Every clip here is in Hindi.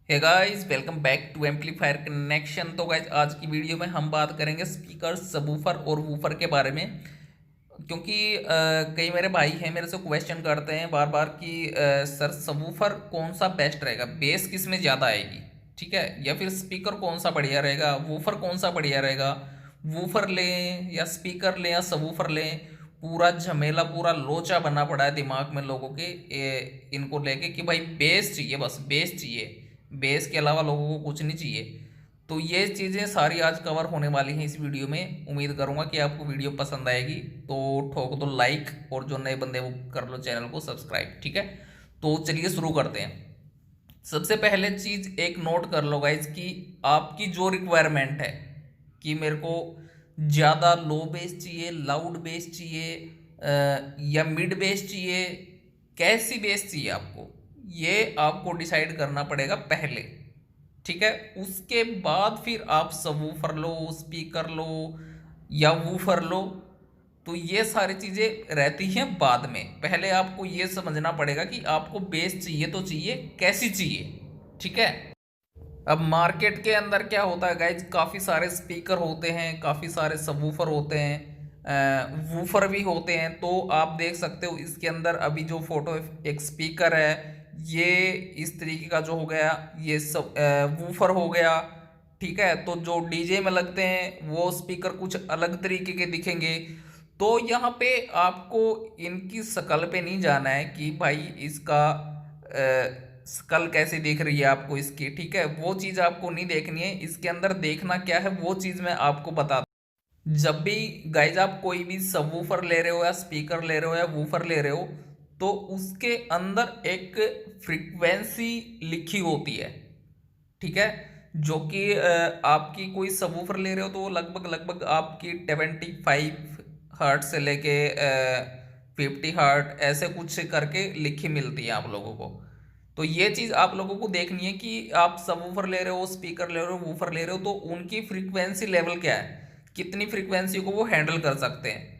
Hey guys, welcome back to amplifier connection. तो गाइस, आज की वीडियो में हम बात करेंगे स्पीकर, सबवूफर और वूफर के बारे में। क्योंकि कई मेरे भाई हैं, मेरे से क्वेश्चन करते हैं बार बार कि सर, सबवूफर कौन सा बेस्ट रहेगा, बेस किस में ज़्यादा आएगी, ठीक है, या फिर स्पीकर कौन सा बढ़िया रहेगा, वूफर कौन सा बढ़िया रहेगा। वूफर लें या स्पीकर लें या सबवूफर लें, पूरा झमेला, पूरा लोचा बना पड़ा है दिमाग में लोगों के इनको लेके कि भाई बेस चाहिए, बस बेस चाहिए, बेस के अलावा लोगों को कुछ नहीं चाहिए। तो ये चीज़ें सारी आज कवर होने वाली हैं इस वीडियो में। उम्मीद करूंगा कि आपको वीडियो पसंद आएगी, तो ठोक दो लाइक, और जो नए बंदे वो कर लो चैनल को सब्सक्राइब, ठीक है। तो चलिए शुरू करते हैं। सबसे पहले चीज़ एक नोट कर लो गाइज कि आपकी जो रिक्वायरमेंट है कि मेरे को ज़्यादा लो बेस चाहिए, लाउड बेस चाहिए, या मिड बेस चाहिए, कैसी बेस चाहिए आपको, ये आपको डिसाइड करना पड़ेगा पहले, ठीक है। उसके बाद फिर आप सबवूफर लो, स्पीकर लो या वूफर लो। तो ये सारी चीज़ें रहती हैं बाद में। पहले आपको ये समझना पड़ेगा कि आपको बेस चाहिए तो चाहिए, कैसी चाहिए, ठीक है। अब मार्केट के अंदर क्या होता है गाइज, काफ़ी सारे स्पीकर होते हैं, काफ़ी सारे सबवूफर होते हैं, वूफर भी होते हैं। तो आप देख सकते हो इसके अंदर अभी जो फोटो, एक स्पीकर है, ये इस तरीके का जो हो गया, ये सब वूफर हो गया, ठीक है। तो जो डीजे में लगते हैं वो स्पीकर कुछ अलग तरीके के दिखेंगे। तो यहाँ पे आपको इनकी शकल पे नहीं जाना है कि भाई इसका स्कल कैसे दिख रही है आपको इसकी, ठीक है, वो चीज़ आपको नहीं देखनी है। इसके अंदर देखना क्या है वो चीज़ मैं आपको बता। जब भी गाइज आप कोई भी सबवूफर ले रहे हो या स्पीकर ले रहे हो या वूफर ले रहे हो, तो उसके अंदर एक फ्रीक्वेंसी लिखी होती है, ठीक है। जो कि आपकी कोई सबवूफर ले रहे हो तो वो लगभग लगभग आपकी 25 हर्ट से लेके 50 हर्ट ऐसे कुछ करके लिखी मिलती है आप लोगों को। तो ये चीज़ आप लोगों को देखनी है कि आप सबवूफर ले रहे हो, स्पीकर ले रहे हो, वूफर ले रहे हो, तो उनकी फ्रीक्वेंसी लेवल क्या है, कितनी फ्रीक्वेंसी को वो हैंडल कर सकते हैं।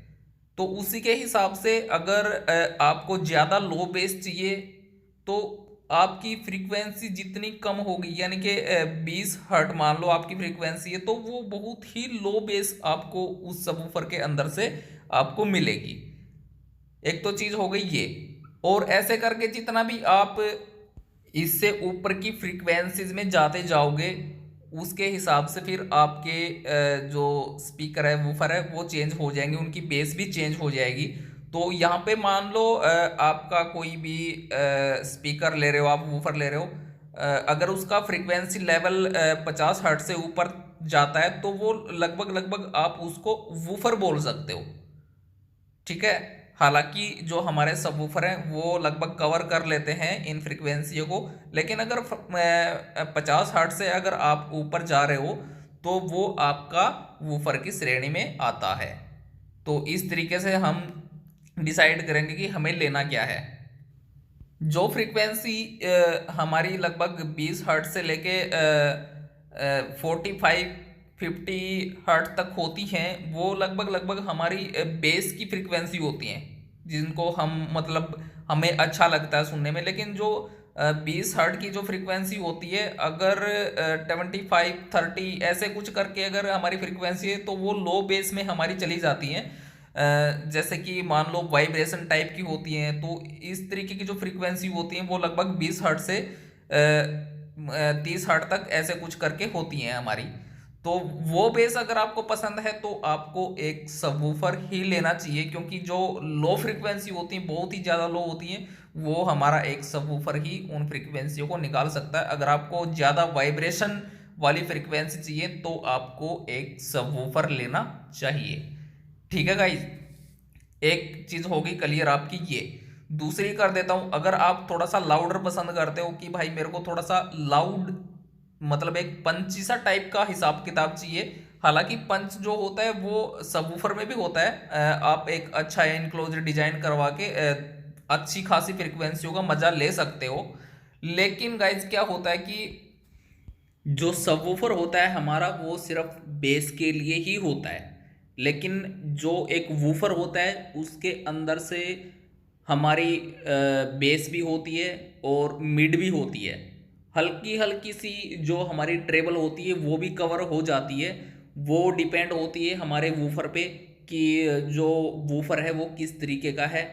तो उसी के हिसाब से अगर आपको ज़्यादा लो बेस चाहिए, तो आपकी फ्रीक्वेंसी जितनी कम होगी, यानी कि 20 हर्ट मान लो आपकी फ्रीक्वेंसी है, तो वो बहुत ही लो बेस आपको उस सबवूफर के अंदर से आपको मिलेगी। एक तो चीज़ हो गई ये। और ऐसे करके जितना भी आप इससे ऊपर की फ्रीक्वेंसीज में जाते जाओगे, उसके हिसाब से फिर आपके जो स्पीकर है, वूफर है, वो चेंज हो जाएंगे, उनकी बेस भी चेंज हो जाएगी। तो यहाँ पे मान लो आपका कोई भी स्पीकर ले रहे हो, आप वूफर ले रहे हो, अगर उसका फ्रीक्वेंसी लेवल 50 हर्ट से ऊपर जाता है, तो वो लगभग लगभग आप उसको वूफर बोल सकते हो, ठीक है। हालांकि जो हमारे सबवूफर हैं वो लगभग कवर कर लेते हैं इन फ्रीक्वेंसियों को, लेकिन अगर 50 हर्ट से अगर आप ऊपर जा रहे हो, तो वो आपका वूफर की श्रेणी में आता है। तो इस तरीके से हम डिसाइड करेंगे कि हमें लेना क्या है। जो फ्रीक्वेंसी हमारी लगभग 20 हर्ट से लेके 45 50 हर्ट तक होती हैं, वो लगभग लगभग हमारी बेस की फ्रीक्वेंसी होती हैं, जिनको हम मतलब हमें अच्छा लगता है सुनने में। लेकिन जो 20 हर्ट की जो फ्रीक्वेंसी होती है, अगर 25 30 ऐसे कुछ करके अगर हमारी फ्रीक्वेंसी है, तो वो लो बेस में हमारी चली जाती हैं। जैसे कि मान लो वाइब्रेशन टाइप की होती हैं। तो इस तरीके की जो फ्रीक्वेंसी होती हैं वो लगभग 20 हर्ट से 30 हर्ट तक ऐसे कुछ करके होती हैं हमारी। तो वो बेस अगर आपको पसंद है तो आपको एक सबवूफर ही लेना चाहिए, क्योंकि जो लो फ्रीक्वेंसी होती हैं, बहुत ही ज़्यादा लो होती हैं, वो हमारा एक सबवूफर ही उन फ्रीक्वेंसियों को निकाल सकता है। अगर आपको ज़्यादा वाइब्रेशन वाली फ्रीक्वेंसी चाहिए तो आपको एक सबवूफर लेना चाहिए, ठीक है गाइज। एक चीज होगी क्लियर आपकी ये। दूसरी कर देता हूं, अगर आप थोड़ा सा लाउडर पसंद करते हो कि भाई मेरे को थोड़ा सा लाउड, मतलब एक पंची सा टाइप का हिसाब किताब चाहिए। हालांकि पंच जो होता है वो सबवूफर में भी होता है। आप एक अच्छा इनक्लोजर डिजाइन करवा के अच्छी खासी फ्रीक्वेंसियों का मजा ले सकते हो। लेकिन गाइज क्या होता है कि जो सबवूफर होता है हमारा, वो सिर्फ बेस के लिए ही होता है। लेकिन जो एक वूफर होता है उसके अंदर से हमारी बेस भी होती है और मिड भी होती है। हल्की हल्की सी जो हमारी ट्रेबल होती है वो भी कवर हो जाती है। वो डिपेंड होती है हमारे वूफर पे कि जो वूफर है वो किस तरीके का है,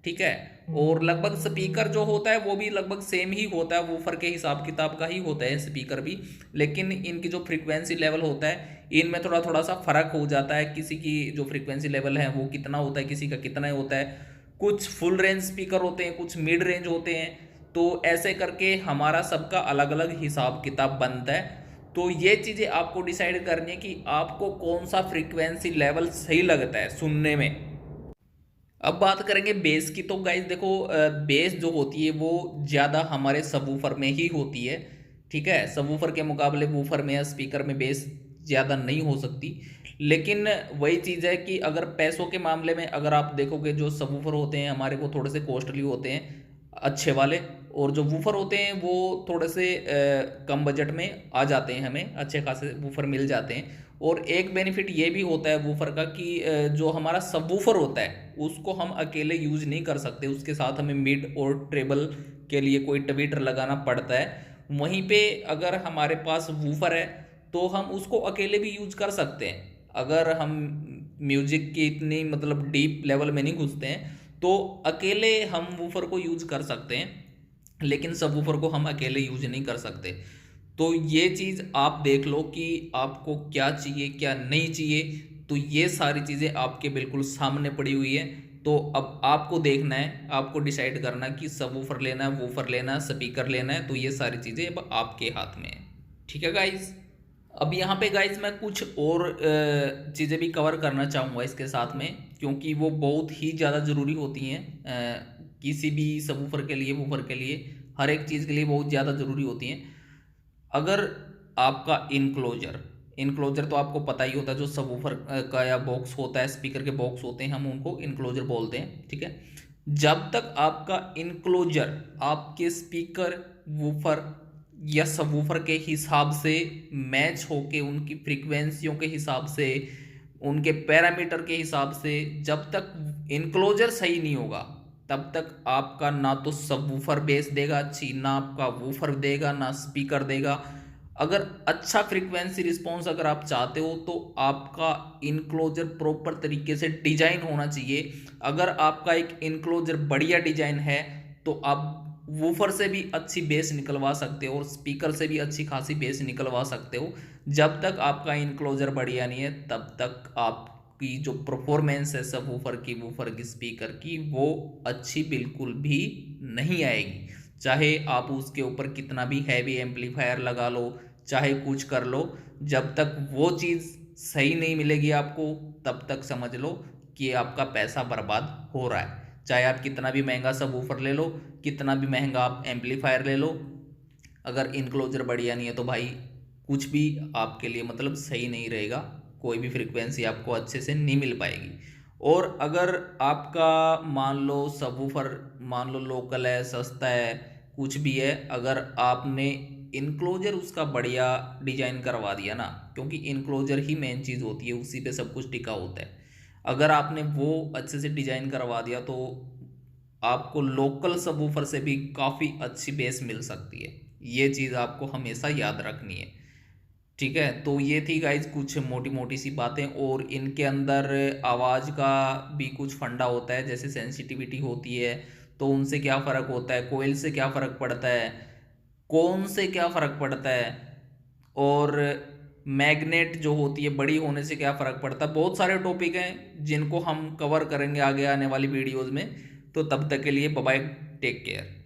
ठीक है। और लगभग स्पीकर जो होता है वो भी लगभग सेम ही होता है, वूफर के हिसाब किताब का ही होता है स्पीकर भी, लेकिन इनकी जो फ्रीक्वेंसी लेवल होता है इनमें थोड़ा थोड़ा सा फर्क हो जाता है। किसी की जो फ्रीक्वेंसी लेवल है वो कितना होता है, किसी का कितना होता है। कुछ फुल रेंज स्पीकर होते हैं, कुछ मिड रेंज होते हैं, तो ऐसे करके हमारा सबका अलग अलग हिसाब किताब बनता है। तो ये चीज़ें आपको डिसाइड करनी है कि आपको कौन सा फ्रीक्वेंसी लेवल सही लगता है सुनने में। अब बात करेंगे बेस की। तो गाइज देखो, बेस जो होती है वो ज़्यादा हमारे सबवूफर में ही होती है, ठीक है। सबवूफर के मुकाबले वूफर में या स्पीकर में बेस ज़्यादा नहीं हो सकती। लेकिन वही चीज़ है कि अगर पैसों के मामले में अगर आप देखोगे, जो सबवूफर होते हैं हमारे वो थोड़े से कॉस्टली होते हैं अच्छे वाले, और जो वूफर होते हैं वो थोड़े से कम बजट में आ जाते हैं, हमें अच्छे खासे वूफर मिल जाते हैं। और एक बेनिफिट ये भी होता है वूफर का कि जो हमारा सब वूफर होता है उसको हम अकेले यूज नहीं कर सकते, उसके साथ हमें मिड और ट्रेबल के लिए कोई ट्वीटर लगाना पड़ता है। वहीं पे अगर हमारे पास वूफर है तो हम उसको अकेले भी यूज कर सकते हैं। अगर हम म्यूजिक की इतनी मतलब डीप लेवल में नहीं घुसते हैं तो अकेले हम वूफर को यूज कर सकते हैं, लेकिन सब वूफर को हम अकेले यूज नहीं कर सकते। तो ये चीज़ आप देख लो कि आपको क्या चाहिए क्या नहीं चाहिए। तो ये सारी चीज़ें आपके बिल्कुल सामने पड़ी हुई है। तो अब आपको देखना है, आपको डिसाइड करना है कि सब वूफर लेना है, वूफर लेना है, स्पीकर लेना है। तो ये सारी चीज़ें अब आपके हाथ में है, ठीक है गाइज। अब यहाँ पे गाइज मैं कुछ और चीज़ें भी कवर करना चाहूँगा इसके साथ में, क्योंकि वो बहुत ही ज़्यादा ज़रूरी होती हैं किसी भी सबवूफर के लिए, वूफर के लिए, हर एक चीज़ के लिए बहुत ज़्यादा ज़रूरी होती हैं। अगर आपका इनक्लोजर, इनक्लोजर तो आपको पता ही होता है, जो सबवूफर का या बॉक्स होता है, स्पीकर के बॉक्स होते हैं, हम उनको इनक्लोजर बोलते हैं, ठीक है। जब तक आपका इनक्लोजर आपके स्पीकर, वूफर या सबवूफर के हिसाब से मैच होके, उनकी फ्रीक्वेंसियों के हिसाब से, उनके पैरामीटर के हिसाब से, जब तक इनक्लोजर सही नहीं होगा तब तक आपका ना तो सबवूफर बेस देगा अच्छी, ना आपका वूफर देगा, ना स्पीकर देगा। अगर अच्छा फ्रीक्वेंसी रिस्पॉन्स अगर आप चाहते हो तो आपका इनक्लोजर प्रॉपर तरीके से डिजाइन होना चाहिए। अगर आपका एक इनक्लोजर बढ़िया डिजाइन है तो आप वूफर से भी अच्छी बेस निकलवा सकते हो और स्पीकर से भी अच्छी खासी बेस निकलवा सकते हो। जब तक आपका इनक्लोजर बढ़िया नहीं है तब तक आपकी जो परफॉर्मेंस है सब वूफर की, वूफर की, स्पीकर की, वो अच्छी बिल्कुल भी नहीं आएगी। चाहे आप उसके ऊपर कितना भी हैवी एम्पलीफायर लगा लो, चाहे कुछ कर लो, जब तक वो चीज़ सही नहीं मिलेगी आपको तब तक समझ लो कि आपका पैसा बर्बाद हो रहा है। चाहे आप कितना भी महंगा सब वूफर ले लो, कितना भी महंगा आप एम्पलीफायर ले लो, अगर इनक्लोजर बढ़िया नहीं है तो भाई कुछ भी आपके लिए मतलब सही नहीं रहेगा, कोई भी फ्रीक्वेंसी आपको अच्छे से नहीं मिल पाएगी। और अगर आपका मान लो सबवूफर, मान लो लोकल है, सस्ता है, कुछ भी है, अगर आपने इनक्लोजर उसका बढ़िया डिजाइन करवा दिया ना, क्योंकि इनक्लोजर ही मेन चीज़ होती है, उसी पे सब कुछ टिका होता है। अगर आपने वो अच्छे से डिजाइन करवा दिया तो आपको लोकल सबवूफर से भी काफ़ी अच्छी बेस मिल सकती है। ये चीज़ आपको हमेशा याद रखनी है, ठीक है। तो ये थी गाइज कुछ मोटी मोटी सी बातें। और इनके अंदर आवाज़ का भी कुछ फंडा होता है, जैसे सेंसिटिविटी होती है तो उनसे क्या फ़र्क होता है, कोयल से क्या फ़र्क पड़ता है, कौन से क्या फ़र्क पड़ता है, और मैग्नेट जो होती है बड़ी होने से क्या फ़र्क पड़ता है। बहुत सारे टॉपिक हैं जिनको हम कवर करेंगे आगे आने वाली वीडियोज़ में। तो तब तक के लिए बाय बाय, टेक केयर।